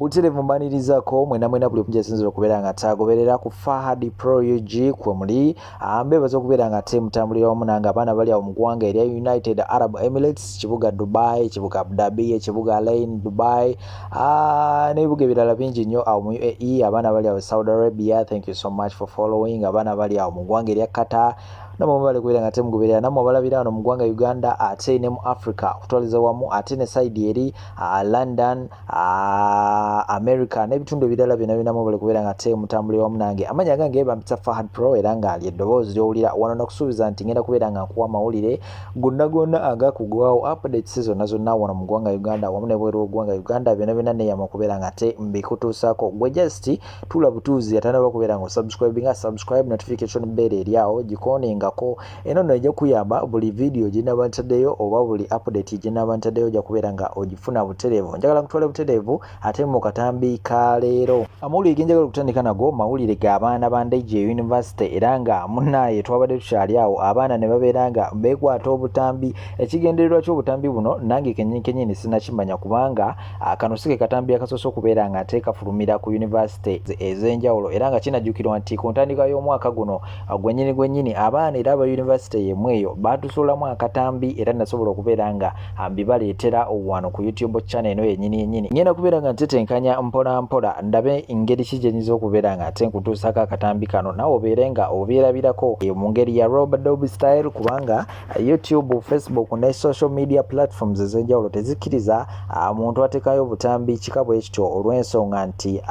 buterevu mbanirizaako mwena buli mujja okubeera nga tagoberera ku Fahad Pro UG kwe muli mbebaza okubeera nga temutambulira wamu nange abaana bali awo mu ggwanga erya United Arab Emirates, kibuga Dubai, kibuga Abu Dhabi, kibuga Alain Dubai n'ebibuga ebirala bingi nnyo awo mu UAE. Abaana bali awo Saudi Arabia, thank you so much for following. Abaana bali awo mu ggwanga erya Qatar namwe bali kubeera nga temugoberera, namwe abalabira wano mu ggwanga Uganda ate ne mu Africa kutwaliza wamu ate ne side eri London, America n'ebitundu ebirala byonna bali kubeera nga temutambulira wamu nange. Amanya gange bampita Fahad Pro era nga ly'eddoboozi ly'owulira wano nakusuubiza nti ngenda kubeera nga nkuwa amawulire gonna agakugwawo updates zonna wano mu ggwanga Uganda wamu n'ebweru w'eggwanga Uganda byonna neeyama okubeera nga mbikutuusaako. Gwe just tula butuuzi atanaba kubeera nga subscribe notification bell eri awo gikoninga eno nejja kuyamba buli video ginaba ntaddeyo oba buli update ginaba ntaddeyo ojja kubeera nga ogifuna butereevu. Njagala kutwala butereevu ate mu katambi ka leero. Amawulire ge njagala okutandika nago mawulire g'abaana ba Ndejje University era nga munnaye twabadde tukyali awo abaana ne babeera nga beekwata obutambi. Ekigendererwa ky'obutambi buno nange kennyini sinakimanya kubanga kano si ke katambi akasoose okubeera nga teekafulumira ku university ez'enjawulo era nga kinajjukirwa nti ku ntandika y'omwaka guno gwennyini abaana era aba university yemweyo batusulamu akatambi era nasobola okubeera nga mbibaleetera wano ku YouTube channel eno yennyini. Ngenda kubeera nga ntetenkanya mpola ndabe engeri ki gye nyiza okubeera nga ate nkutuusako akatambi kano nawe obeere nga obeerabirako mu ngeri ya Rob style kubanga YouTube, Facebook ne social media platforms ez'enjawulo tezikkiriza muntu ateekayo obutambi kika bwe kityo olw'ensonga nti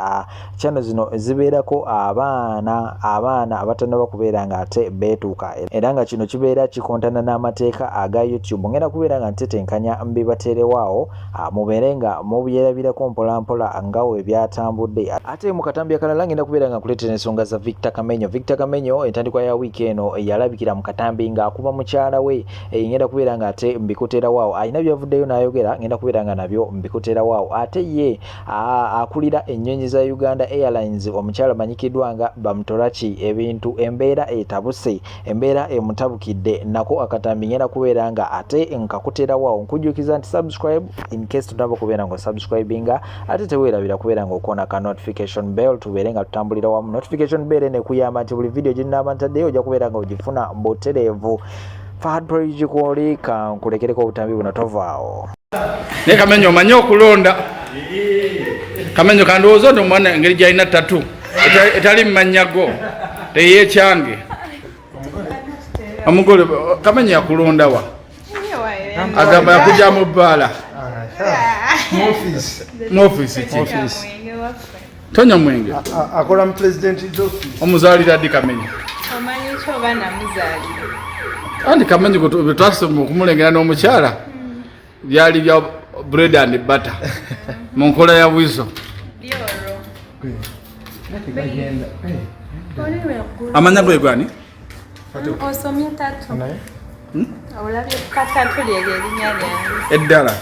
channel zino zibeerako abaana abatannaba kubeera nga ate beetuuka era nga kino kibeera kikontana n'amateeka aga YouTube. Ngenda kubeera nga ntetenkanya mbibateerewaawo mubeere nga mubyerabirako mpola nga we byatambudde. Ate mu katambi akalala ngenda kubeera nga nkuleetera ensonga za Victor Kamenyo entandikwa ya wiiki eno yalabikira mu katambi ng'akuba mukyala we. Ngenda kubeera nga ate mbikuteerawaawo alina byavuddeyo n'ayogera, ngenda kubeera nga nabyo mbikuteerawaawo. Ate ye akulira ennyonyi za Uganda Airlines omukyala manyikiddwa nga Bamutolaki ebintu embeera etabuse embeera emutabukidde nako akatambi ngenda kubeera nga ate nkakuteerawaawo nkujjukiza nti subscribe in case tunaba kubeera nga subscribinga ate teweerabira kubeera nga okona ka notification bell tubeere nga tutambulira wamu. Notification bell ene kuyamba nti buli video ginaba ntaddeyo ojja kubeera nga ogifuna butereevu. Fahad Pro kwoli kankulekereko obutambi buno tovaawo. Ne Kamenyo omanyi okulonda. Kamenyo kandowooza nti omwana engeri gy'alina tatu etali mmanyago teyekyange. Amugole Kamenyo yakulonda wa? Agamba yakujja mu bbaala. Mu office. Tonya mwenge. Akola mu president office. Omuzaalira ddi Kamenyo? Omanyi kyo bana muzaalira. Andi Kamenyo twasoma okumulengera n'omukyala byali bya bread and butter mu nkola ya bwizo. Amanya gwe gwani? Osomye tatu. Olabye katatu lyege erinnya lyange. Eddala.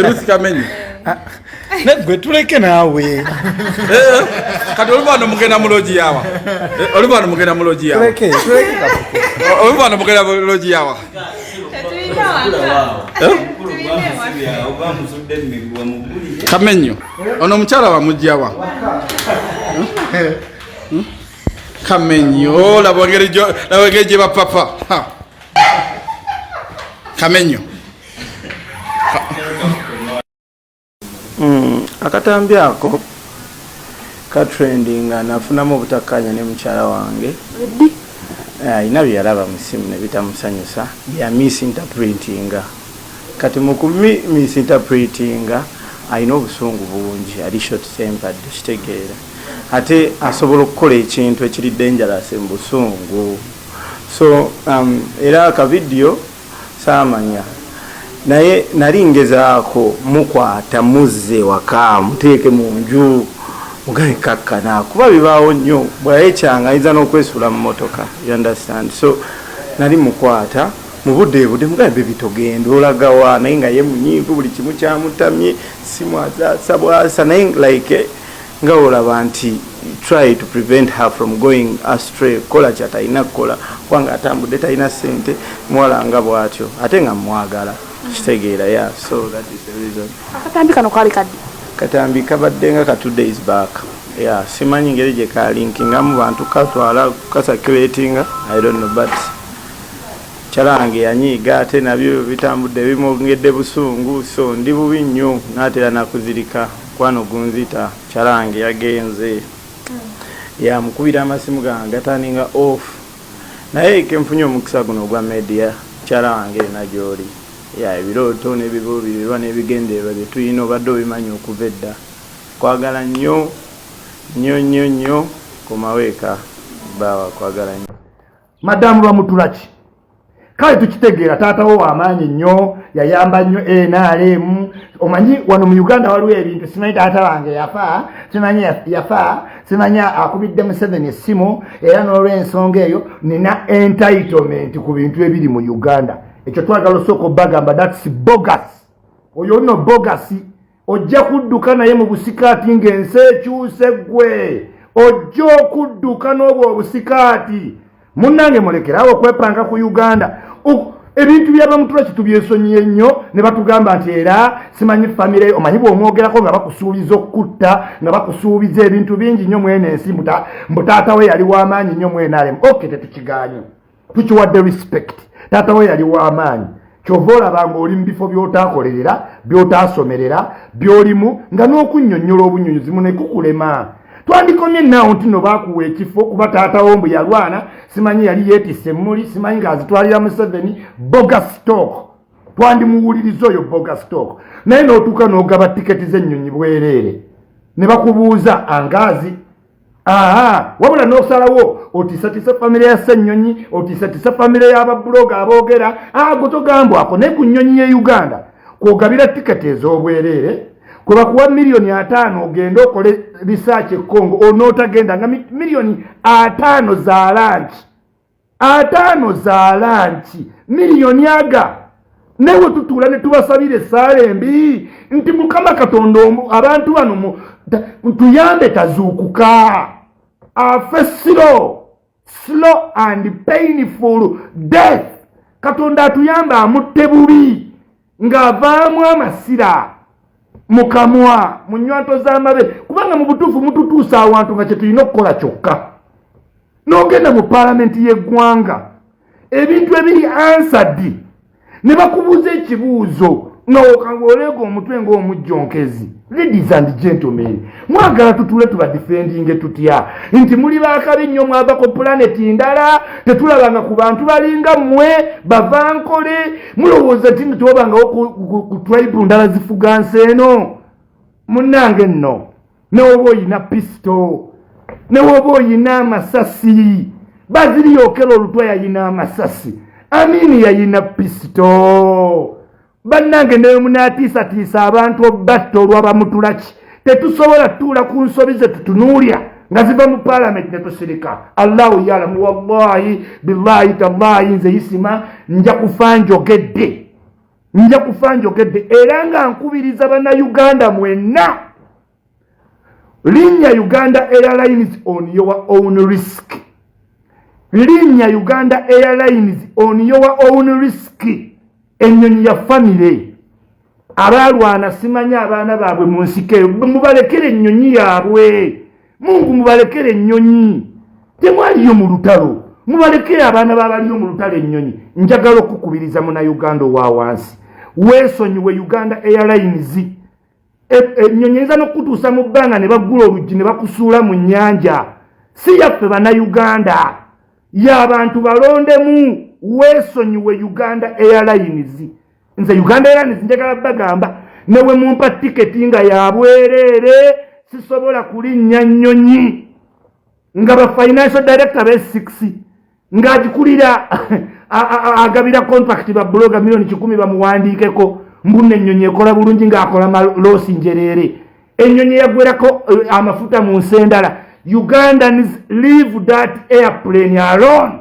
Ruth Kamenyo. Gwe tuleke naawe. Kati oluvano mugenda mu logi yawa. Oluvano mugenda mu logi yawa. Tuleke kafuko. Oluvano mugenda mu logi yawa. Kamenyo ono mukyala bamugjawa. Kamenyo labongeri gye bapapa. Kamenyo akatambi ako ka trending nafunamu obutakkaanya ne mukyala wange alina byalaba musimu ne bitamusanyusa bya misinterpreting. Kati mu misinterpreting alina obusungu bungi, ali short tempered, kitegeera ate asobola okukola ekintu ekiri dangerous mu busungu. So era akavidiyo saamanya naye nali ngezaako mukwata muzze waka muteeke mu nju mugabe kakkana kuba bibaawo nnyo bwayekyanga ayinza n'okwesula mu motoka, you understand. So nali mukwata mu budde mugabe bitogenda olagawa naye nga ye munyiivu buli kimu kyamutamye simu asabwasa naye like nga olaba nti try to prevent her from going astray. Kola kyata ina kola kwanga atambudde talina ssente muwala nga bwatyo ate nga mwagala kitegeera ya so that is the reason. Akatambi kano kali kaddi. Katambi kabadde nga ka 2 days back. Yeah, simanyi ngeri gye ka linkinga mu bantu katwala kasakulatinga I don't know but Chalange yanyiga ate nabyo bitambudde bimongedde busungu so ndi bubi nnyo natera nakuzirika kwano gunzita Chalange yagenze ya mukubira amasimu gange ataninga off naye kemfunye omukisa guno ogwa media Chalange na joli ya ebiroto n'ebibubi biba n'ebigendererwa bye tulina obadde obimanyi okuva edda kwagala nnyo kumaweka bawa kwagala nnyo Madamu Lwamutulaki kale tukitegeera taatawo w'amaanyi nnyo yayamba nnyo NRM omanyi wano mu Uganda waliwo ebintu simanyi taata wange yafa simanyi akubidde Museveni essimu era n'olw'ensonga eyo nina entitlement ku bintu ebiri mu Uganda ekyo twagala osooka bagamba that's bogus oyo nno bogus ojja kudduka naye mu busikaati ng'ensi ekyuse gwe ojja okudduka n'obwo obusikaati munnange mulekerawo okwepanga ku Uganda ebintu by'Abamutulaki tubyesonyiye nnyo ne batugamba nti era simanyi famire omanyi bw'omwogerako nga bakusuubiza okutta nga bakusuubiza ebintu bingi nnyo mwene ensi taata we yali w'amaanyi nnyo mwenalemu okay tetukiganye tukiwadde respect taata we yali w'amaanyi kyova olabanga oli mu bifo by'otaakolerera by'otaasomerera by'olimu nga n'okunnyonnyola obunyonyezi muno ekukulema twandikomye naawo nti no baakuwa ekifo kuba taatawo mbu yalwana simanyi yali yeetisse emmuli simanyi ng'azitwalira Museveni bogus talk twandimuwuliriza oyo bogus talk naye n'otuuka n'ogaba tiketi z'ennyonyi bwereere ne bakubuuza angaazi wabula n'osalawo otiisatiisa famire ya Ssennyonyi otiisatiisa famire y'ababuloga aboogera gwe togambwako naye ku nnyonyi ye Uganda kwogabira tiketi ez'obwereere kwe bakuwa $5,000,000 ogenda okole research e Congo onootagenda nga $5,000,000 za lanchi miliyoni aga newe tutuula ne tubasabira essaala embi nti Mukama Katonda abantu bano tuyambe tazuukuka afe slow and painful death Katonda atuyambe amutte bubi ng'avaamu amasira mukamwa munywanto z'amabere kubanga mu butuufu mututuusa awantu nga kye tulina okukola kyokka n'ogenda mu paalamenti y'eggwanga ebintu ebiri answered ne bakubuuza ekibuuzo n'oleega omutwe ng'omujjonkezi. Ladies and gentlemen, mwagala tutule tubadifendinge tutya nti muli baakabi nnyo mwava ku planeti ndala tetulabanga ku bantu balinga mmwe bavankole mulowooza ti tuwabangawo ku tribe ndala zifuga nsi eno munnange nno newoba oyina pisito newoba oyina amasasi Bazili yokero olutwa yayina amasasi Amini yayina pisito bannange ne munatiisa abantu obatta olw'Abamutulaki tetusobola tuula ku nsobi ze tutunuulya nga ziva mu parliament ne tusirika. Allahu yalamu wallahi billahi tallahi nze isima nja kufa njogedde era nga nkubiriza bannayuganda mwenna linnya Uganda Airlines on your own risk. Linnya Uganda Airlines on your own risk. Ennyonyi ya family abalwana simanya abaana baabwe mu nsike mubalekere ennyonyi yaabwe Mungu mubalekere ennyonyi temwaliyo mu lutalo mubalekere abaana babaliyo mu lutalo ennyonyi njagala okukubiriza muna Uganda wa wansi weesonyiwe Uganda Airlines ennyonyi eza n'okutuusa mu bbanga ne baggula oluggi ne bakusuula mu nnyanja si yaffe bannayuganda y'abantu balondemu weesonyiwe Uganda Airlines. Nze Uganda Airlines njagala bagamba newe mumpa tiketi nga yabwerere sisobola kulinnya nnyonyi nga ba financial director be 6 nga agikulira agabira contract ba bloga $10,000 bamuwandiikeko mbunne ennyonyi ekola bulungi ng'akola malosi njereere ennyonyi yagwerako amafuta mu nsendala. Ugandans leave that airplane alone.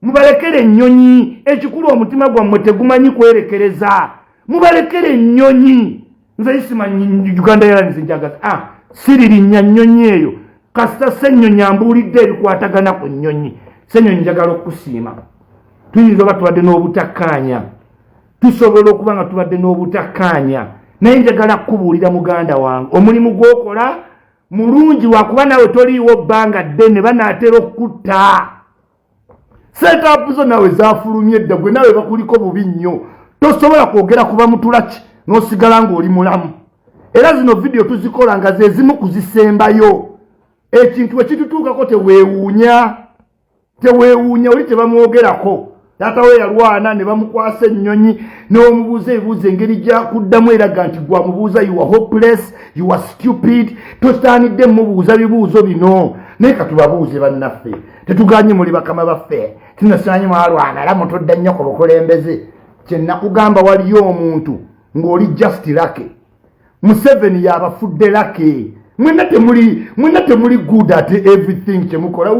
Mubalekere ennyonyi ekikulu omutima gwammwe tegumanyi kwerekereza mubalekere ennyonyi nze isimanyi Uganda Airlines njagaza siririnnya nnyonyi eyo kasita Ssennyonyi ambuulidde ebikwatagana ku nnyonyi Ssennyonyi njagala okusiima tuyinza oba tubadde n'obutakkaanya tusobola okuba nga tubadde n'obutakkaanya naye njagala kubuulira muganda wange omulimu gw'okola mulungi wakuba nawe toliiwo bbanga ddene banaatera okutta setup zo nawe zafulumye dda gwe nawe bakuliko bubi nnyo tosobola kwogera kuba mutulaki n'osigala ng'oli mulamu era zino vidiyo tuzikola nga ze zimu kuzisembayo ekintu ekitutuukako teweewuunya oli tebamwogerako taata we yalwana ne bamukwasa ennyonyi n'omubuuza ebibuuzo engeri gyakuddamu eraga nti gwamubuuza you are hopeless you are stupid tosaanidde mubuuza bibuuzo bino naye katubabuuze bannaffe tetuganye muli bakama baffe tunasanyi mwalwana era mutodda nnyo ku bukulembeze kyenakugamba waliyo omuntu ng'oli just lucky Museveni yabafudde lucky mwena temuli good at everything kyemukola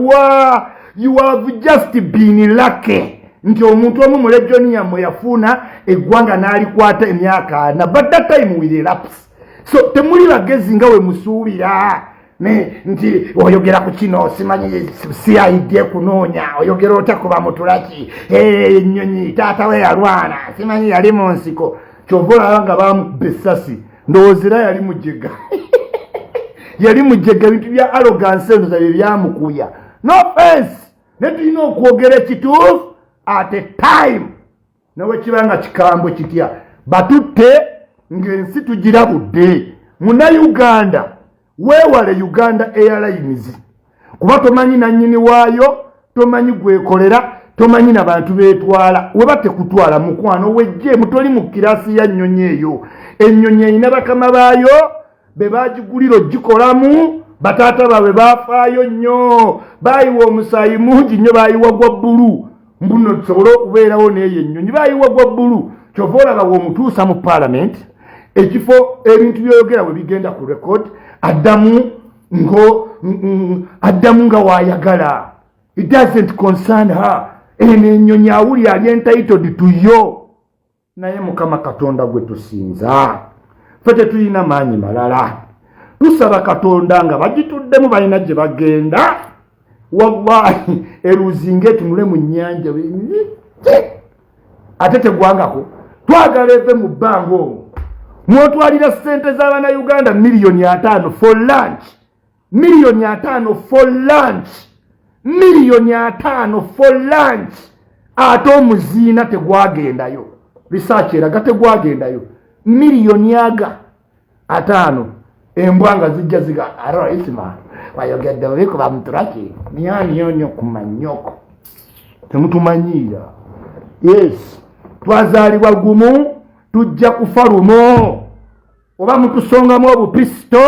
you have just been lucky nti omuntu omu mu legioni yammwe yafuna eggwanga n'alikwata emyaka na but that time will elapse so temuli bagezi nga we musuubira nti oyogera ku kino simanyi CID kunoonya oyogera otya kuba mutulaki ennyonyi taata we yalwana simanyi yali mu nsiko kyova olaba nga bamubba essasi ndowoozera yali mujega yali mujega ebintu bya arrogance endoza bye byamukuya no offense ne tulina okwogera ekituufu at a time nawe kibanga kikambwe kitya batutte ng'ensi tugirabudde Munnayuganda weewale Uganda Airlines kuba tomanyi nannyini waayo tomanyi gwekolera tomanyi n'abantu beetwala we batekutwala mukwano wejje mutoli mu kirasi ya nnyonyi eyo ennyonyi erina bakama baayo be baagigulira ogikolamu bataata baabwe baafaayo nnyo baayiwa omusaayi mungi nnyo baayiwa gwa bbulu mbuno tusobole okubeerawo n'eyo ennyonyi baayiwa gwa bbulu kyova olaba bw'omutuusa mu paalamenti ekifo ebintu by'oyogera bwe bigenda ku record addamu nga waayagala it doesn't concern her eno ennyonyi awuli ali entitled to yo naye Mukama Katonda gwe tusinza ffe tetulina maanyi malala tusaba Katonda nga bagituddemu balina gye bagenda wallahi eruzinga etunule mu nnyanja ate tegwangako twagala eve mu bbanga omwo mwotwalira ssente z'Abannayuganda miliyoni 5 for lunch miliyoni 5 for lunch miliyoni 5 for lunch ate omuziina tegwagendayo research eraga tegwagendayo miliyoni 5 embwa nga zijja ziga aroisima wayogedde olikuba mutulaki myani yonyo kumanyoko temutumanyiira yes twazaalibwa gumu tujja kufa lumo oba mutusongamu obupisto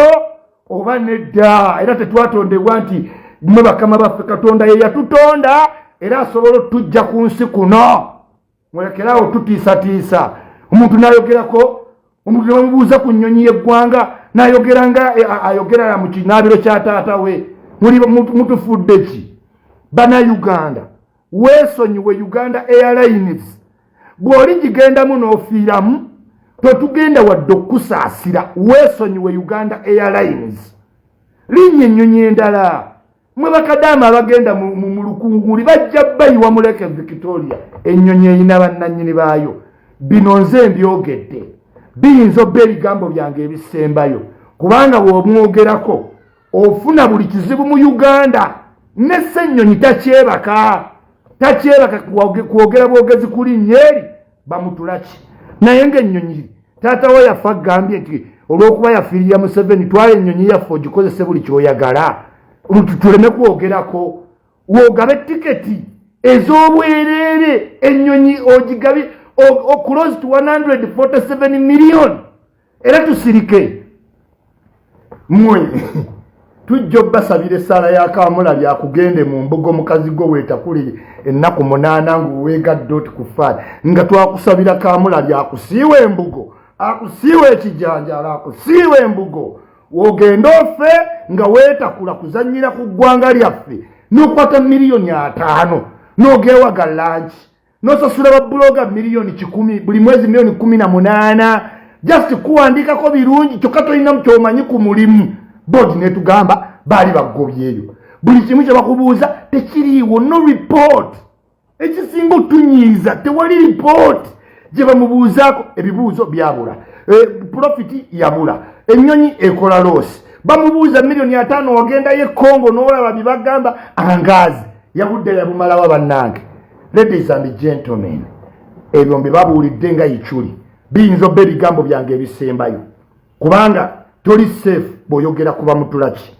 oba nedda era tetwatondebwa nti mwe bakama baffe Katonda ye yatutonda era asobola tujja ku nsi kuno mwekerawo tutiisatiisa omuntu nayogerako omuntu nebamubuuza ku nnyonyi y'eggwanga nayogera nga ayogera mu kinaabiro kya taata we mutufudde ki Bannayuganda weesonyiwe Uganda Airlines bw'oli gigendamu n'ofiiramu totugenda wadde okusaasira weesonyiwe Uganda Airlines linnya ennyonyi endala mwe bakadaama abagenda mu lukunguli bajja bayiwa mu Lake Victoria ennyonyi erina bannannyini baayo bino nze mbyogedde biyinza obba ebigambo byange ebisembayo kubanga bw'omwogerako ofuna buli kizibu mu Uganda ne ssennyonyi takyebaka kwogera bwogezi ku linnya eri bamutulaki naye ng'ennyonyi taata we yafa agambye nti olw'okuba yafiirira Museveni twala ennyonyi yaffe ogikozese buli kyoyagala tuleme kwogerako wogabe tiketi ez'obwereere ennyonyi ogigabi close to 147 million era tusirike mwe tujja obbasabira essaala ya Kamula lyakugende mu mbugo mukazi gwo weetakuli ennaku 8 ng'oweegadde oti kufaala nga twakusabira Kamula lyakusiiwa embugo akusiiwa ekijanjala akusiiwa embugo wogenda ofe nga weetakula kuzannyira ku ggwanga lyaffe n'okwata miliyoni 5 n'ogeewaga lanchi n'osasula babuloga miliyoni 10 buli mwezi miliyoni 18 just kuwandiikako birungi kyokka tolinamu kyomanyi ku mulimu boodi netugamba baali bagobyeyo buli kimu kye bakubuuza tekiriiwo no report ekisinga otunyiiza tewali report gye bamubuuzaako ebibuuzo byabula, profiti yabula, ennyonyi ekola loosi. Bamubuuza milioni 5 wagendayo e Congo n'olaba bye bagamba angaazi yabudde yabumalawo bannange. Ladies and gentlemen, ebyo mbe babuulidde nga ikyuli biyinza obba ebigambo byange ebisembayo kubanga toli safe bw'oyogera kuba mutulaki.